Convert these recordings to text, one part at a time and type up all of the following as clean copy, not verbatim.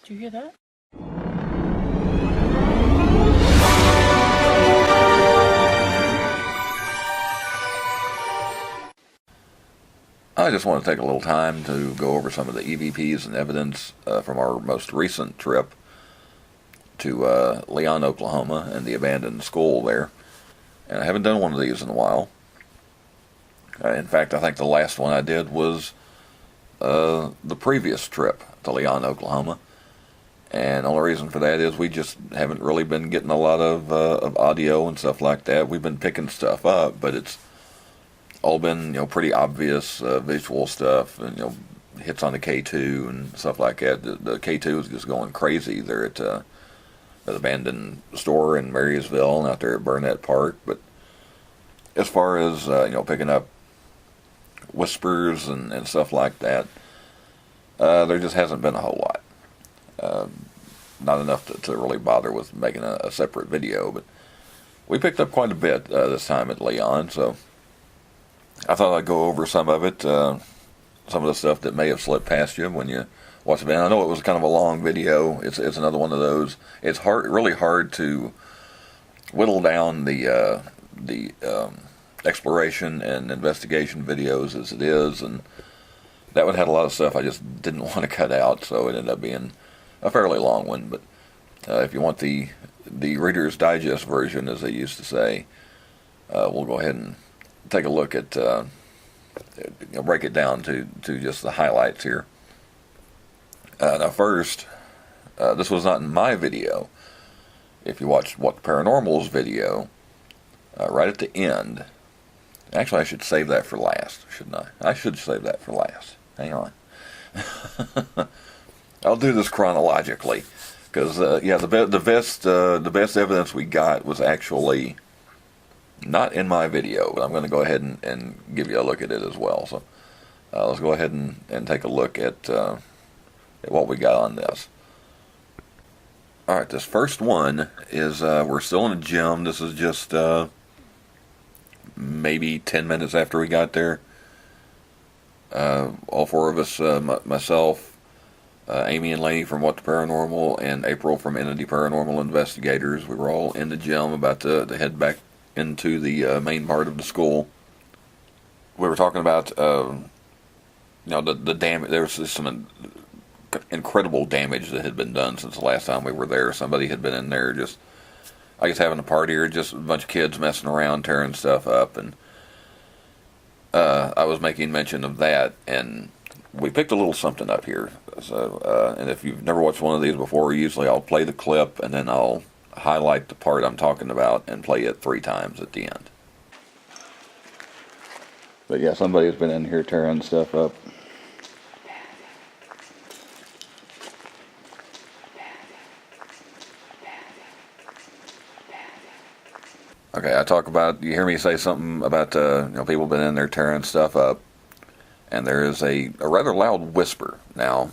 Did you hear that? I just want to take a little time to go over some of the EVPs and evidence from our most recent trip to Leon, Oklahoma, and the abandoned school there. And I haven't done one of these in a while. In fact, I think the last one I did was the previous trip to Leon, Oklahoma. And the only reason for that is we just haven't really been getting a lot of audio and stuff like that. We've been picking stuff up, but it's all been, pretty obvious visual stuff, and hits on the K2 and stuff like that. The K2 is just going crazy there at the abandoned store in Marysville and out there at Burnett Park. But as far as picking up whispers and stuff like that, there just hasn't been a whole lot. Not enough to really bother with making a separate video, but we picked up quite a bit this time at Leon, so I thought I'd go over some of it, some of the stuff that may have slipped past you when you watch the video. I know it was kind of a long video. It's another one of those. It's really hard to whittle down the exploration and investigation videos as it is, and that one had a lot of stuff I just didn't want to cut out, so it ended up being a fairly long one. But if you want the Reader's Digest version, as they used to say, we'll go ahead and take a look at break it down to just the highlights here. Now first, this was not in my video. If you watched What the Paranormal's video, right at the end, actually I should save that for last, shouldn't I? I should save that for last. Hang on. I'll do this chronologically, because the best evidence we got was actually not in my video, but I'm going to go ahead and give you a look at it as well. So let's go ahead and take a look at what we got on this. All right, this first one is we're still in a gym. This is just maybe 10 minutes after we got there. All four of us, myself, Amy and Lainey from What the Paranormal, and April from Entity Paranormal Investigators, we were all in the gym about to head back into the main part of the school. We were talking about the damage. There was some incredible damage that had been done since the last time we were there. Somebody had been in there just, I guess, having a party, or just a bunch of kids messing around, tearing stuff up, and I was making mention of that, and we picked a little something up here. So, and if you've never watched one of these before, usually I'll play the clip and then I'll highlight the part I'm talking about and play it 3 times at the end. But yeah, somebody's been in here tearing stuff up. Okay, I talk about, you hear me say something about, people been in there tearing stuff up, and there is a rather loud whisper. Now,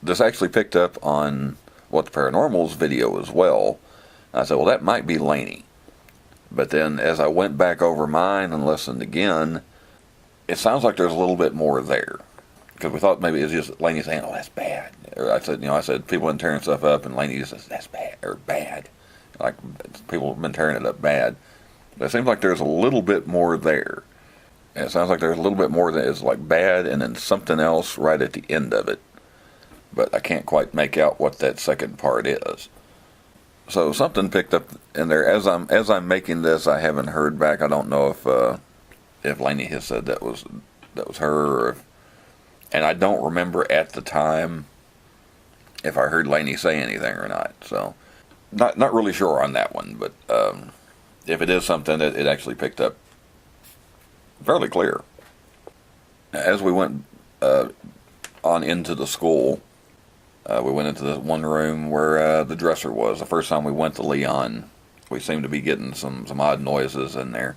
this actually picked up on What the Paranormal's video as well. I said, well, that might be Lainey. But then as I went back over mine and listened again, it sounds like there's a little bit more there. Because we thought maybe it was just Lainey saying, oh, that's bad. Or I said people been tearing stuff up, and Lainey just says, that's bad, or bad. Like, people have been tearing it up bad. But it seems like there's a little bit more there. And it sounds like there's a little bit more that is like bad, and then something else right at the end of it. But I can't quite make out what that second part is. So something picked up in there. As I'm making this, I haven't heard back. I don't know if Lainey has said that was her, and I don't remember at the time if I heard Lainey say anything or not. So not really sure on that one. But if it is something that it actually picked up fairly clear. As we went on into the school, we went into the one room where the dresser was. The first time we went to Leon, we seemed to be getting some odd noises in there.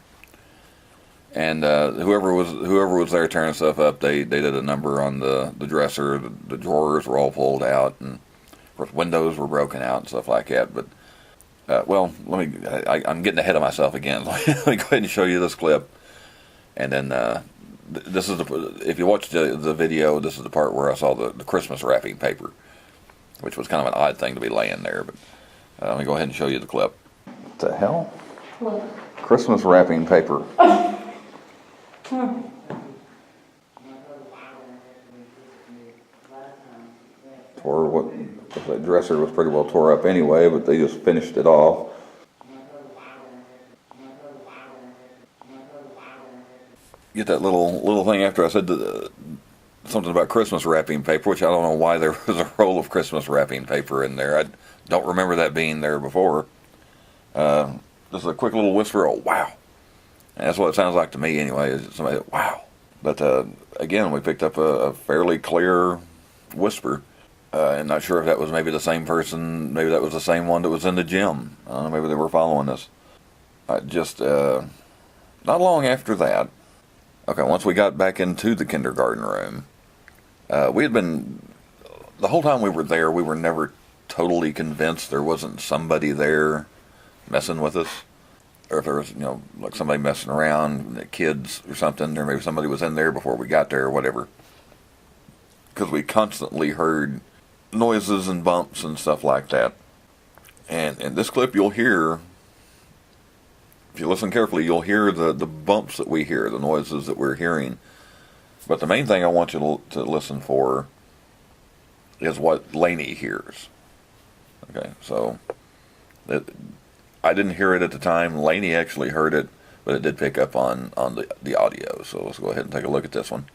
And whoever was there tearing stuff up, they did a number on the dresser. The drawers were all pulled out, and of course windows were broken out and stuff like that. But I'm getting ahead of myself again. Let me go ahead and show you this clip, and then this is if you watch the video, this is the part where I saw the Christmas wrapping paper. which was kind of an odd thing to be laying there. But let me go ahead and show you the clip. What the hell? What? Christmas wrapping paper. Or what? That dresser was pretty well tore up anyway, but they just finished it off. Get that little thing after I said something about Christmas wrapping paper, which I don't know why there was a roll of Christmas wrapping paper in there. I don't remember that being there before. Just a quick little whisper, oh wow. And that's what it sounds like to me anyway, is somebody, wow. But again, we picked up a fairly clear whisper. And not sure if that was maybe the same person, maybe that was the same one that was in the gym. I don't know, maybe they were following us. Just not long after that, okay, once we got back into the kindergarten room, we had been, the whole time we were there, we were never totally convinced there wasn't somebody there messing with us. Or if there was, like somebody messing around, kids or something, or maybe somebody was in there before we got there or whatever. Because we constantly heard noises and bumps and stuff like that. And in this clip you'll hear, if you listen carefully, you'll hear the bumps that we hear, the noises that we're hearing. But the main thing I want you to listen for is what Lainey hears. Okay, so I didn't hear it at the time. Lainey actually heard it, but it did pick up on the audio. So let's go ahead and take a look at this one.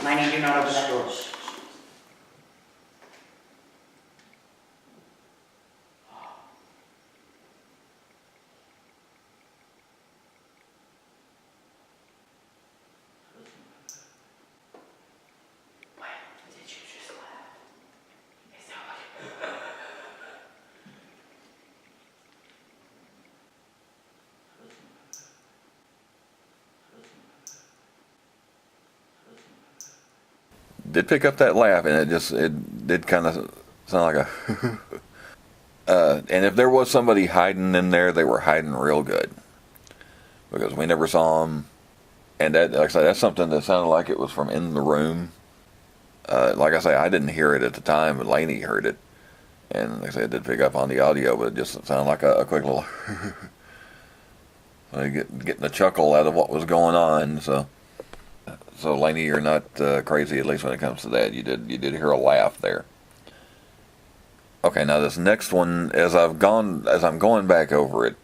Lainey, do not open that door. Did pick up that laugh, and it did kind of sound like a and if there was somebody hiding in there, they were hiding real good, because we never saw them. And that, like I said, that's something that sounded like it was from in the room. Like I say, I didn't hear it at the time, but Lainey heard it, and like I said, it did pick up on the audio, but it just sounded like a quick little getting a chuckle out of what was going on. So Lainey, you're not crazy, at least when it comes to that. You did hear a laugh there. Okay, now this next one, as I'm going back over it,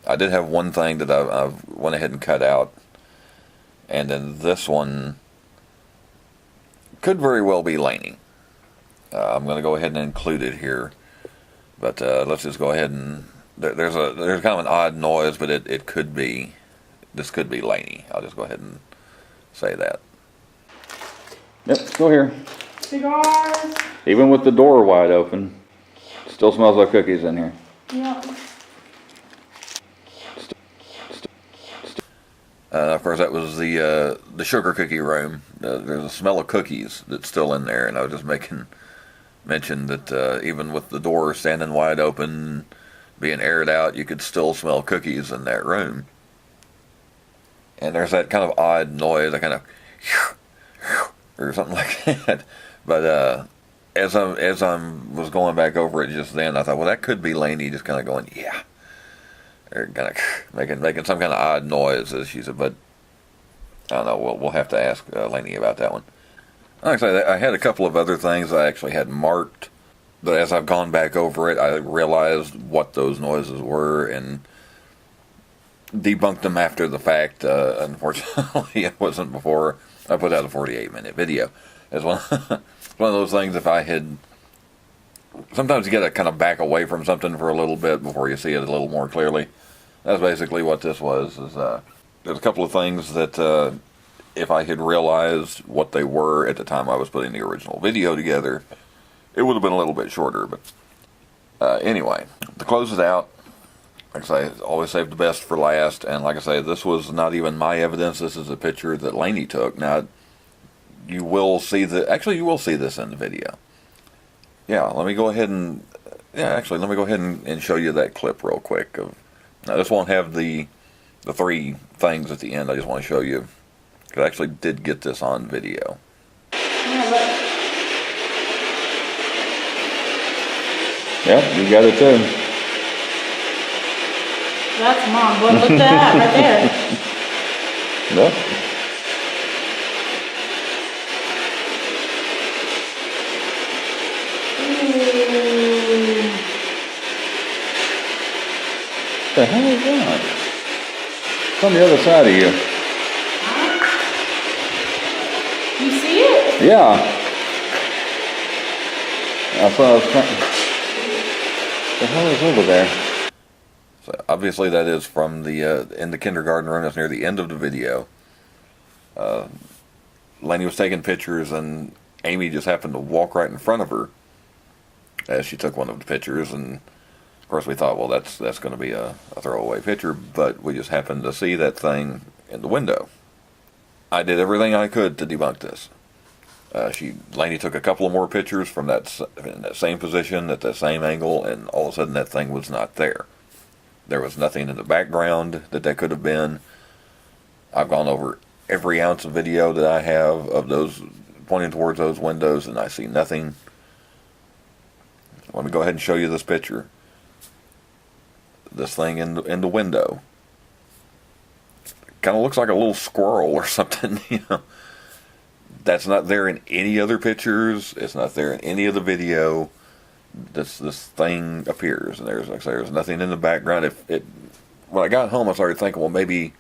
I did have one thing that I've went ahead and cut out, and then this one could very well be Lainey. I'm going to go ahead and include it here, but let's just go ahead and there's kind of an odd noise, but this could be Lainey. I'll just go ahead and say that. Yep, still here. Cigars. Even with the door wide open, still smells like cookies in here. Yep. Of course, that was the sugar cookie room. There's a smell of cookies that's still in there, and I was just making mention that even with the door standing wide open, being aired out, you could still smell cookies in that room. And there's that kind of odd noise, that kind of or something like that. But as I was going back over it just then, I thought, well, that could be Lainey just kind of going, yeah, or kind of making some kind of odd noise, as she said. But I don't know. We'll have to ask Lainey about that one. Like I said, I had a couple of other things I actually had marked, but as I've gone back over it, I realized what those noises were and debunked them after the fact. Unfortunately, it wasn't before I put out a 48-minute video. It's one of those things, if I had... Sometimes you got to kind of back away from something for a little bit before you see it a little more clearly. That's basically what this was. There's a couple of things that if I had realized what they were at the time I was putting the original video together, it would have been a little bit shorter. But anyway, to close it out, like I say, always save the best for last. And like I say, this was not even my evidence. This is a picture that Lainey took. Now, you will see you will see this in the video. Yeah, let me go ahead and show you that clip real quick. Now, this won't have the three things at the end. I just want to show you, because I actually did get this on video. Yeah, but Yep, you got it too. That's Mom. Look at that right there. Yep. Ooh. What the hell is that? It's on the other side of you. Huh? You see it? Yeah. I thought I was trying. What the hell is over there? So obviously that is from the in the kindergarten room. That's near the end of the video. Lainey was taking pictures, and Amy just happened to walk right in front of her as she took one of the pictures. And of course, we thought, well, that's going to be a throwaway picture, but we just happened to see that thing in the window. I did everything I could to debunk this. Lainey took a couple of more pictures from in that same position at that same angle, and all of a sudden that thing was not there. There was nothing in the background that could have been. I've gone over every ounce of video that I have of those pointing towards those windows, and I see nothing. Let me go ahead and show you this picture. This thing in the window kind of looks like a little squirrel or something, you know. That's not there in any other pictures. It's not there in any of the video. This thing appears, and there's, like I say, there's nothing in the background. When I got home, I started thinking, well, maybe, you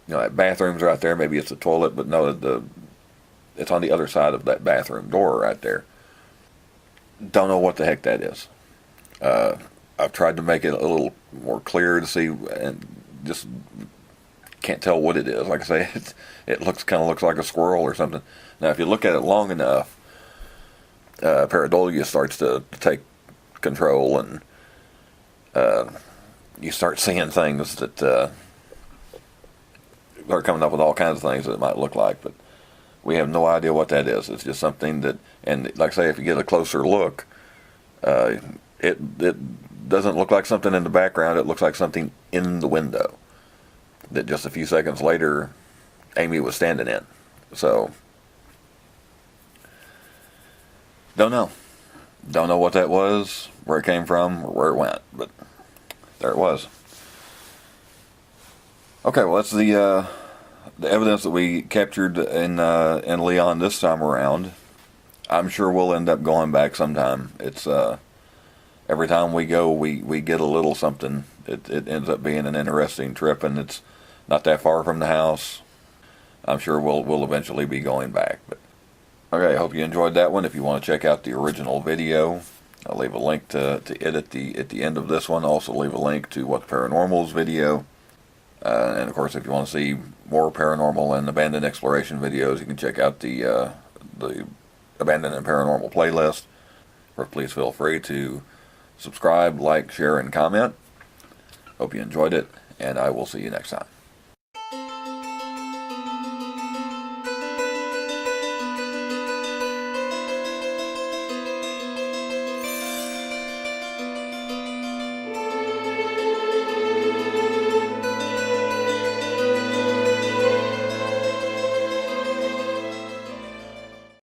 know, that bathroom's right there. Maybe it's the toilet, but no, it's on the other side of that bathroom door right there. Don't know what the heck that is. I've tried to make it a little more clear to see, and just can't tell what it is. Like I say, it kind of looks like a squirrel or something. Now, if you look at it long enough, pareidolia starts to take control, and you start seeing things that are coming up with all kinds of things that it might look like, but we have no idea what that is. It's just something that, and like I say, if you get a closer look, it doesn't look like something in the background. It looks like something in the window that just a few seconds later Amy was standing in. So don't know what that was, where it came from, or where it went, but there it was. Okay, well, that's the evidence that we captured in Leon this time around. I'm sure we'll end up going back sometime. It's every time we go, we get a little something. It ends up being an interesting trip, and it's not that far from the house. I'm sure we'll eventually be going back. But okay, I hope you enjoyed that one. If you want to check out the original video, I'll leave a link to it at the end of this one. Also leave a link to What Paranormal's video. And of course, if you want to see more paranormal and abandoned exploration videos, you can check out the Abandoned and Paranormal playlist. Or please feel free to subscribe, like, share, and comment. Hope you enjoyed it, and I will see you next time.